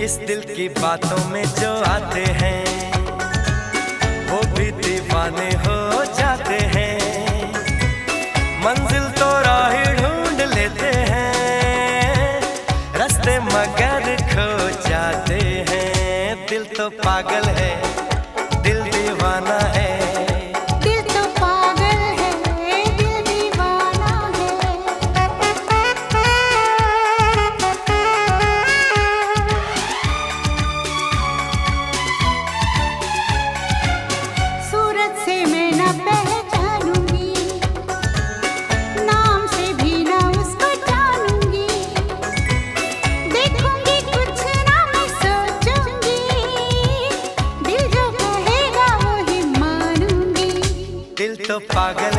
इस दिल की बातों में जो आते हैं वो भी दीवाने हो जाते हैं। मंजिल तो राह ढूंढ लेते हैं, रास्ते मगर खो जाते हैं। दिल तो पागल है, दिल दीवाना है। दिल तो पागल